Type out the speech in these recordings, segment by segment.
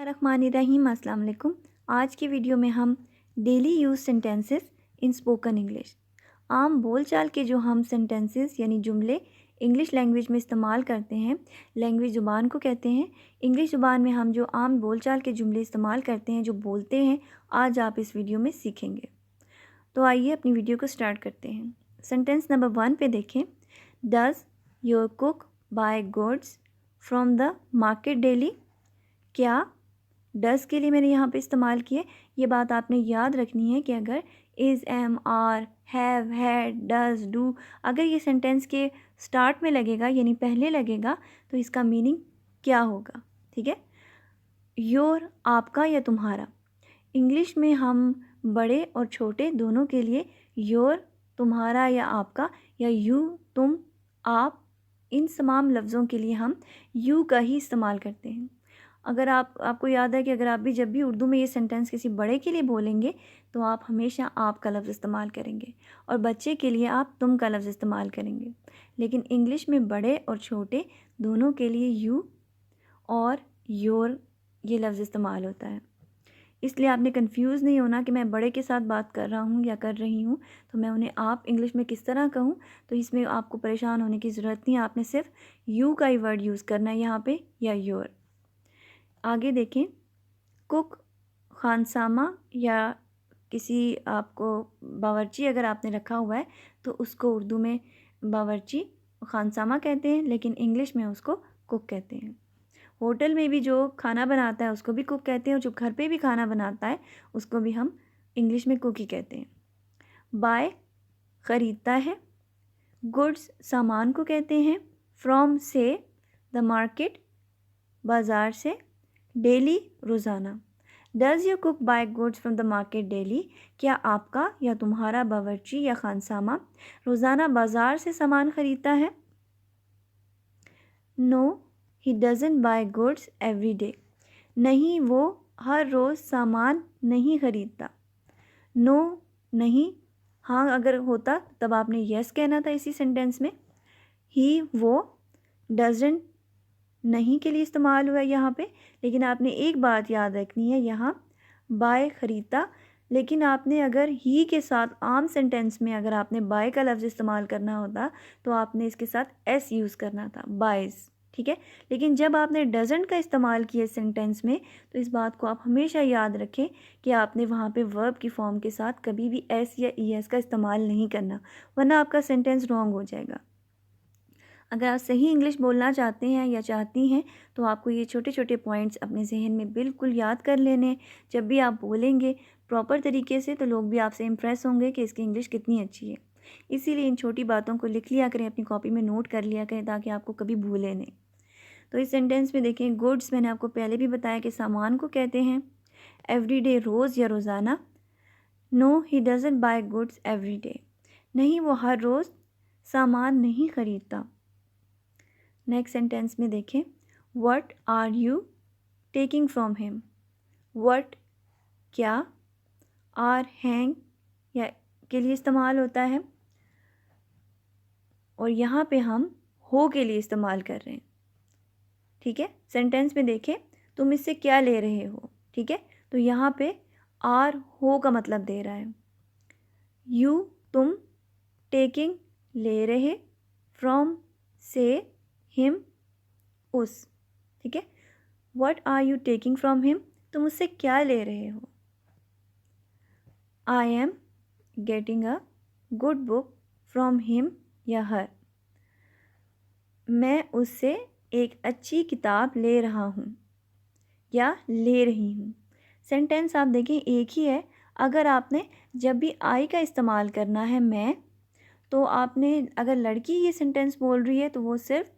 बिस्मिल्लाहिर्रहमानिर्रहीम। अस्सलाम वालेकुम। आज की वीडियो में हम डेली यूज़ सेंटेंसेस इन स्पोकन इंग्लिश, आम बोलचाल के जो हम सेंटेंसेस यानी जुमले इंग्लिश लैंग्वेज में इस्तेमाल करते हैं, लैंग्वेज ज़ुबान को कहते हैं। इंग्लिश ज़ुबान में हम जो आम बोलचाल के जुमले इस्तेमाल करते हैं, जो बोलते हैं, आज आप इस वीडियो में सीखेंगे। तो आइए अपनी वीडियो को स्टार्ट करते हैं। सेंटेंस नंबर 1 पे देखें। Does your cook buy goods from the market daily. क्या डज़ के लिए मैंने यहाँ पे इस्तेमाल किए। ये बात आपने याद रखनी है कि अगर is, am, are, have, had, does, do अगर ये सेंटेंस के स्टार्ट में लगेगा यानी पहले लगेगा तो इसका मीनिंग क्या होगा। ठीक है। योर आपका या तुम्हारा। इंग्लिश में हम बड़े और छोटे दोनों के लिए योर तुम्हारा या आपका या यू तुम आप, इन तमाम लफ्ज़ों के लिए हम यू का ही इस्तेमाल करते हैं। अगर आपको याद है कि अगर आप भी जब भी उर्दू में ये सेंटेंस किसी बड़े के लिए बोलेंगे तो आप हमेशा आप का लफ्ज़ इस्तेमाल करेंगे और बच्चे के लिए आप तुम का लफ्ज़ इस्तेमाल करेंगे। लेकिन इंग्लिश में बड़े और छोटे दोनों के लिए यू और योर ये लफ्ज़ इस्तेमाल होता है। इसलिए आपने कंफ्यूज नहीं होना कि मैं बड़े के साथ बात कर रहा हूँ या कर रही हूँ तो मैं उन्हें आप इंग्लिश में किस तरह कहूँ, तो इसमें आपको परेशान होने की ज़रूरत नहीं है। आपने सिर्फ यू का ही वर्ड यूज़ करना है यहाँ पे या योर। आगे देखें। कुक खानसामा या किसी आपको बावर्ची अगर आपने रखा हुआ है तो उसको उर्दू में बावर्ची खानसामा कहते हैं, लेकिन इंग्लिश में उसको कुक कहते हैं। होटल में भी जो खाना बनाता है उसको भी कुक कहते हैं और जो घर पे भी खाना बनाता है उसको भी हम इंग्लिश में कुक ही कहते हैं। बाय ख़रीदता है। गुड्स सामान को कहते हैं। फ्रॉम से द मार्केट बाज़ार से। डेली रोज़ाना। Does you cook buy goods from the market daily. क्या आपका या तुम्हारा बावर्ची या खानसामा रोज़ाना बाज़ार से सामान ख़रीदता है। No he doesn't buy goods every day. नहीं, वो हर रोज़ सामान नहीं ख़रीदता। नो नहीं, हाँ अगर होता तब आपने यस कहना था इसी सेंटेंस में। ही वो डज़न्ट नहीं के लिए इस्तेमाल हुआ है यहाँ पे, लेकिन आपने एक बात याद रखनी है, यहाँ बाय ख़रीदता, लेकिन आपने अगर ही के साथ आम सेंटेंस में अगर आपने बाय का लफ्ज़ इस्तेमाल करना होता तो आपने इसके साथ एस यूज़ करना था, बायज़। ठीक है। लेकिन जब आपने डज़न्ट का इस्तेमाल किया सेंटेंस में तो इस बात को आप हमेशा याद रखें कि आपने वहाँ पे वर्ब की फॉर्म के साथ कभी भी एस या ई एस का इस्तेमाल नहीं करना, वरना आपका सेंटेंस रॉन्ग हो जाएगा। अगर आप सही इंग्लिश बोलना चाहते हैं या चाहती हैं तो आपको ये छोटे छोटे पॉइंट्स अपने जहन में बिल्कुल याद कर लेने। जब भी आप बोलेंगे प्रॉपर तरीके से तो लोग भी आपसे इम्प्रेस होंगे कि इसकी इंग्लिश कितनी अच्छी है। इसीलिए इन छोटी बातों को लिख लिया करें, अपनी कॉपी में नोट कर लिया करें ताकि आपको कभी भूले नहीं। तो इस सेंटेंस में देखें, गुड्स मैंने आपको पहले भी बताया कि सामान को कहते हैं। एवरीडे रोज़ या रोज़ाना। No he doesn't buy goods every day. नहीं, वो हर रोज़ सामान नहीं ख़रीदता। नेक्स्ट सेंटेंस में देखें, what are you taking from him. What क्या, आर हैंग या के लिए इस्तेमाल होता है और यहाँ पे हम हो के लिए इस्तेमाल कर रहे हैं। ठीक है। सेंटेंस में देखें, तुम इससे क्या ले रहे हो। ठीक है। तो यहाँ पे आर हो का मतलब दे रहा है। यू तुम, टेकिंग ले रहे, फ्रॉम से, हिम उस। ठीक है। What are you taking from him, तुम उससे क्या ले रहे हो। I am getting a good book from him या हर। मैं उससे एक अच्छी किताब ले रहा हूँ या ले रही हूँ। सेंटेंस आप देखें एक ही है। अगर आपने जब भी आई का इस्तेमाल करना है मैं, तो आपने अगर लड़की ये सेंटेंस बोल रही है तो वो सिर्फ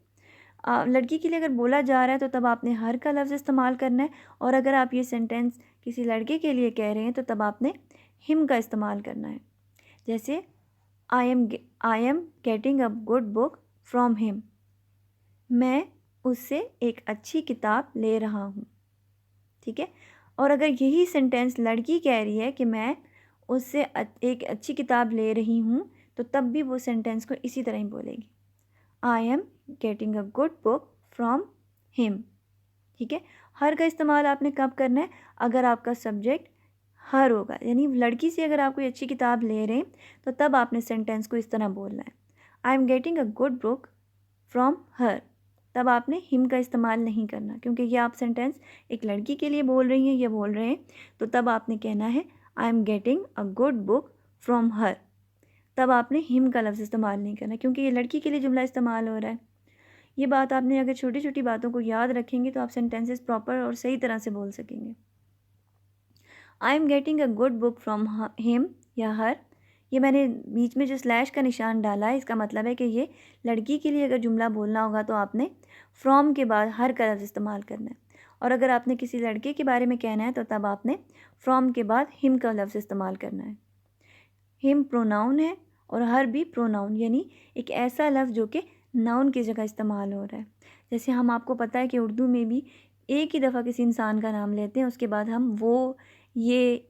लड़की के लिए अगर बोला जा रहा है तो तब आपने हर का लफ्ज़ इस्तेमाल करना है, और अगर आप ये सेंटेंस किसी लड़के के लिए कह रहे हैं तो तब आपने हिम का इस्तेमाल करना है। जैसे आई am getting a good book from him. मैं उससे एक अच्छी किताब ले रहा हूँ। ठीक है। और अगर यही सेंटेंस लड़की कह रही है कि मैं उससे एक अच्छी किताब ले रही हूँ तो तब भी वो सेंटेंस को इसी तरह ही बोलेगी, आई am getting a good book from him. ठीक है। हर का इस्तेमाल आपने कब करना है? अगर आपका सब्जेक्ट हर होगा, यानी लड़की से अगर आप कोई अच्छी किताब ले रहे हैं तो तब आपने सेंटेंस को इस तरह बोलना है, आई am getting a good book from her. तब आपने हिम का इस्तेमाल नहीं करना, क्योंकि ये आप सेंटेंस एक लड़की के लिए बोल रही हैं या बोल रहे हैं, तो तब आपने कहना है आई am getting a good book from her. तब आपने हिम का लफ्ज़ इस्तेमाल नहीं करना, क्योंकि ये लड़की के लिए जुमला इस्तेमाल हो रहा है। ये बात आपने अगर छोटी छोटी बातों को याद रखेंगे तो आप सेंटेंसेस प्रॉपर और सही तरह से बोल सकेंगे। आई am getting a good book from him या हर, ये मैंने बीच में जो स्लैश का निशान डाला है इसका मतलब है कि ये लड़की के लिए अगर जुमला बोलना होगा तो आपने फ्रॉम के बाद हर का लफ्ज़ इस्तेमाल करना है, और अगर आपने किसी लड़के के बारे में कहना है तो तब आपने फ्रॉम के बाद हिम का लफ्ज़ इस्तेमाल करना है। हिम प्रोनाउन है और हर भी प्रोनाउन, यानी एक ऐसा लफ्ज़ जो कि नाउन की जगह इस्तेमाल हो रहा है। जैसे हम आपको पता है कि उर्दू में भी एक ही दफ़ा किसी इंसान का नाम लेते हैं, उसके बाद हम वो, ये,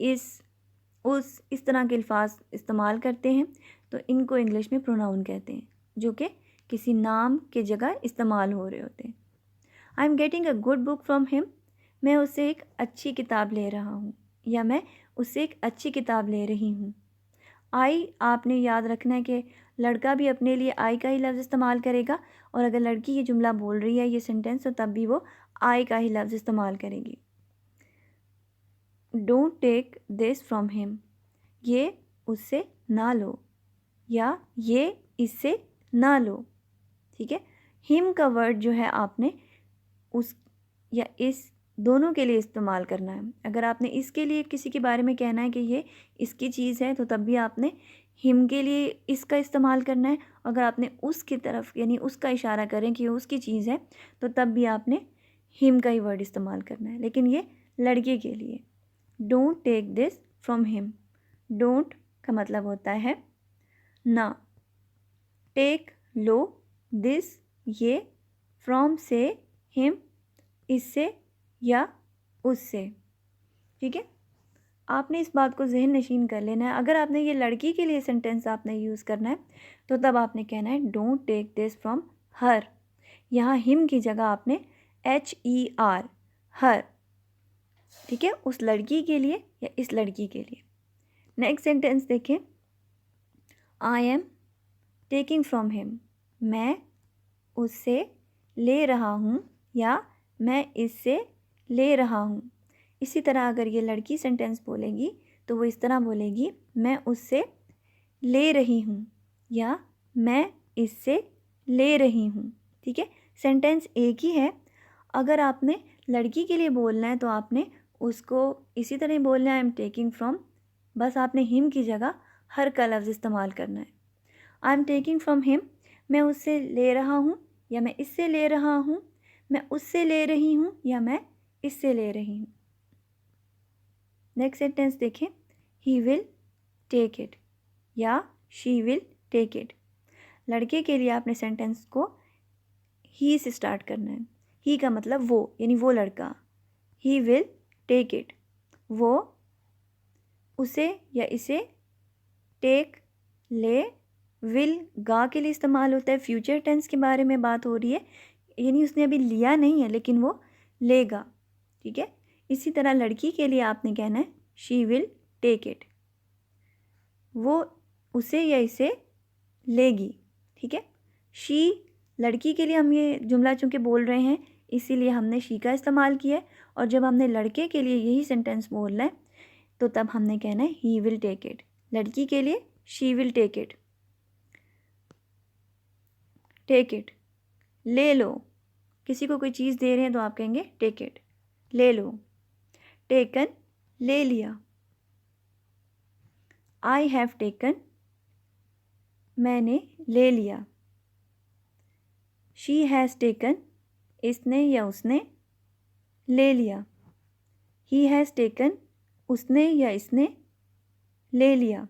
उस, इस तरह के अल्फाज इस्तेमाल करते हैं, तो इनको इंग्लिश में प्रोनाउन कहते हैं, जो कि किसी नाम के जगह इस्तेमाल हो रहे होते हैं। आई am getting a good book from him, मैं उससे एक अच्छी किताब ले रहा हूँ, या मैं उससे एक अच्छी किताब ले रही हूँ। आई आपने याद रखना है कि लड़का भी अपने लिए आई का ही लफ्ज़ इस्तेमाल करेगा, और अगर लड़की ये जुमला बोल रही है ये सेंटेंस, तो तब भी वो आई का ही लफ्ज़ इस्तेमाल करेगी। Don't take this from him, ये उससे ना लो, या ये इससे ना लो। ठीक है। हिम का वर्ड जो है आपने उस या इस दोनों के लिए इस्तेमाल करना है। अगर आपने इसके लिए किसी के बारे में कहना है कि ये इसकी चीज़ है, तो तब भी आपने हिम के लिए इसका इस्तेमाल करना है। अगर आपने उसकी तरफ यानी उसका इशारा करें कि ये उसकी चीज़ है, तो तब भी आपने हिम का ही वर्ड इस्तेमाल करना है, लेकिन ये लड़के के लिए। Don't take this from him, don't का मतलब होता है ना, टेक लो, दिस ये, फ्रॉम से, हिम इससे या उससे। ठीक है। आपने इस बात को जहन नशीन कर लेना है। अगर आपने ये लड़की के लिए सेंटेंस आपने यूज़ करना है तो तब आपने कहना है don't take this from her. यहाँ हिम की जगह आपने HER, हर, ठीक है, उस लड़की के लिए या इस लड़की के लिए। नेक्स्ट सेंटेंस देखें, I am taking from him, मैं उससे ले रहा हूँ या मैं इससे ले रहा हूँ। इसी तरह अगर ये लड़की सेंटेंस बोलेगी तो वो इस तरह बोलेगी, मैं उससे ले रही हूँ या मैं इससे ले रही हूँ। ठीक है। सेंटेंस एक ही है। अगर आपने लड़की के लिए बोलना है तो आपने उसको इसी तरह बोलना है, आई एम टेकिंग फ्रॉम, बस आपने हिम की जगह हर का लफ्ज़ इस्तेमाल करना है। I am taking from him, मैं उससे ले रहा हूँ या मैं इससे ले रहा हूँ, मैं उससे ले रही हूँ या मैं इससे ले रही हूँ। नेक्स्ट सेंटेंस देखें, ही विल टेक इट या शी विल टेक इट। लड़के के लिए आपने सेंटेंस को ही से स्टार्ट करना है। ही का मतलब वो, यानी वो लड़का। ही विल टेक इट, वो उसे या इसे, टेक ले, विल गा के लिए इस्तेमाल होता है, फ्यूचर टेंस के बारे में बात हो रही है, यानी उसने अभी लिया नहीं है लेकिन वो लेगा। ठीक है। इसी तरह लड़की के लिए आपने कहना है शी विल टेक इट, वो उसे या इसे लेगी। ठीक है। शी लड़की के लिए हम ये जुमला चूँकि बोल रहे हैं इसीलिए हमने शी का इस्तेमाल किया है, और जब हमने लड़के के लिए यही सेंटेंस बोलना है तो तब हमने कहना है ही विल टेक इट। लड़की के लिए she will take it. Take it, ले लो, किसी को कोई चीज़ दे रहे हैं तो आप कहेंगे टेक इट, ले लो। टेकन, ले लिया। आई हैव टेकन, मैंने ले लिया। शी हैज़ टेकन, इसने या उसने ले लिया। ही हैज़ टेकन, उसने या इसने ले लिया।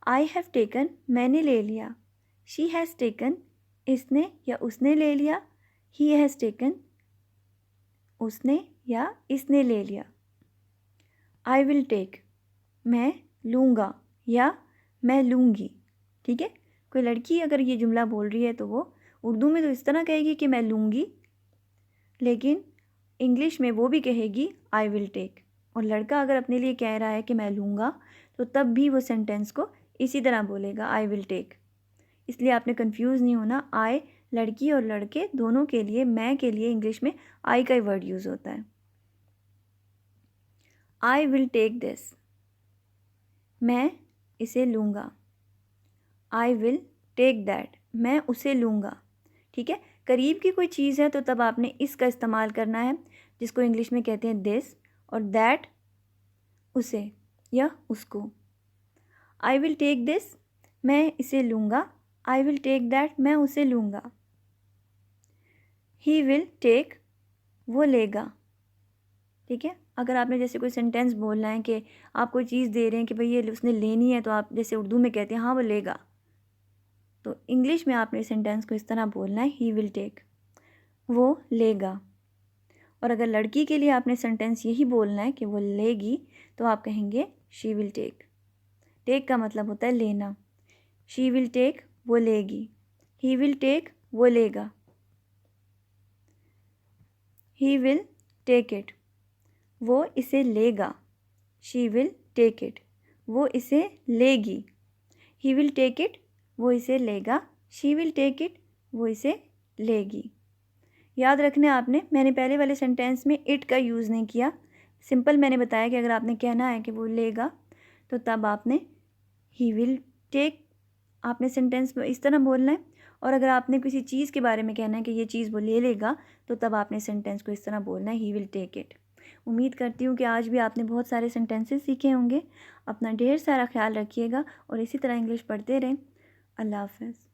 आई हैव टेकन, मैंने ले लिया। शी हैज़ टेकन, इसने या उसने ले लिया। ही हैज़ टेकन, उसने या इसने ले लिया। आई विल टेक, मैं लूँगा या मैं लूँगी। ठीक है। कोई लड़की अगर ये जुमला बोल रही है तो वो उर्दू में तो इस तरह कहेगी कि मैं लूँगी, लेकिन इंग्लिश में वो भी कहेगी आई विल टेक। और लड़का अगर अपने लिए कह रहा है कि मैं लूँगा, तो तब भी वो सेंटेंस को इसी तरह बोलेगा, आई विल टेक। इसलिए आपने कंफ्यूज नहीं होना। आई लड़की और लड़के दोनों के लिए, मैं के लिए इंग्लिश में आई का ही वर्ड यूज़ होता है। आई विल टेक दिस, मैं इसे लूँगा। आई विल टेक दैट, मैं उसे लूँगा। ठीक है, करीब की कोई चीज़ है तो तब आपने इसका इस्तेमाल करना है, जिसको इंग्लिश में कहते हैं दिस, और दैट उसे या उसको। आई विल टेक दिस, मैं इसे लूँगा। आई विल टेक दैट, मैं उसे लूँगा। ही विल टेक, वो लेगा। ठीक है, अगर आपने जैसे कोई सेंटेंस बोलना है कि आप कोई चीज़ दे रहे हैं कि भाई ये उसने लेनी है, तो आप जैसे उर्दू में कहते हैं हाँ वो लेगा, तो इंग्लिश में आपने सेंटेंस को इस तरह बोलना है, ही विल टेक, वो लेगा। और अगर लड़की के लिए आपने सेंटेंस यही बोलना है कि वो लेगी, तो आप कहेंगे शी विल टेक। टेक का मतलब होता है लेना। शी विल टेक, वो लेगी। ही विल टेक, वो लेगा। ही विल टेक इट, वो इसे लेगा। शी विल टेक इट, वो इसे लेगी। ही विल टेक इट, वो इसे लेगा। शी विल टेक इट, वो इसे लेगी। याद रखना आपने, मैंने पहले वाले सेंटेंस में इट का यूज़ नहीं किया। सिंपल मैंने बताया कि अगर आपने कहना है कि वो लेगा, तो तब आपने ही विल टेक, आपने सेंटेंस में इस तरह बोलना है। और अगर आपने किसी चीज़ के बारे में कहना है कि ये चीज़ वो ले लेगा, तो तब आपने सेंटेंस को इस तरह बोलना है, ही विल टेक इट। उम्मीद करती हूँ कि आज भी आपने बहुत सारे सेंटेंसेस सीखे होंगे। अपना ढेर सारा ख्याल रखिएगा और इसी तरह इंग्लिश पढ़ते रहें। अल्लाह हाफ़िज़।